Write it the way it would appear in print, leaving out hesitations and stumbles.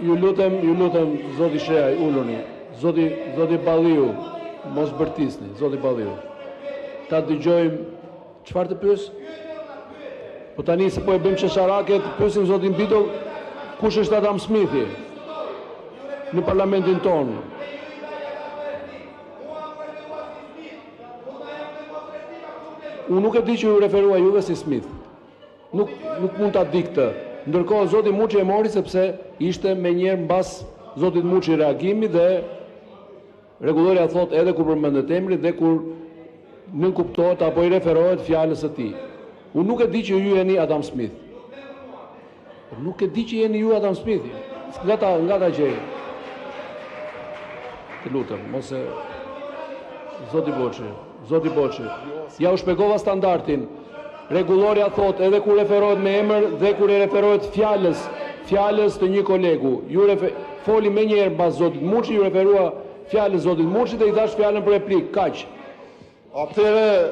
Ju lutem, zoti Shehaj, uluni. Zoti Balliu, mos bërtisni, zoti Balliu. Ta dëgjojmë, çfarë të pyes? Po tani se po e bëjmë shesharake, të pyesim zotin Bito, kush është Adam Smithi në parlamentin tonë? Unë nuk e di që ju referua juve si Smith. Nuk mund ta di këtë. Ndërkohë zoti Muçi e mori sepse ishte me njerë mbas zotit Muçi reagimi dhe rregulloria thot edhe kur përmendet emri dhe kur nën kuptohet apo i referohet fjalës së tij. Unë nuk e di që ju jeni Adam Smith. Nuk e di që jeni ju Adam Smith. Nga ta gjej. Të lutem, mos e Zoti Boçi. Ja u shpjegova standardin. Rregulloria thot edhe kur referohet me emër dhe kur i referohet fjalës të një kolegu. Ju foli më një herë pas zotit Muçi, ju referua fjalës zotit Muçi dhe i dhash fjalën për replikë. Kaq. Atëherë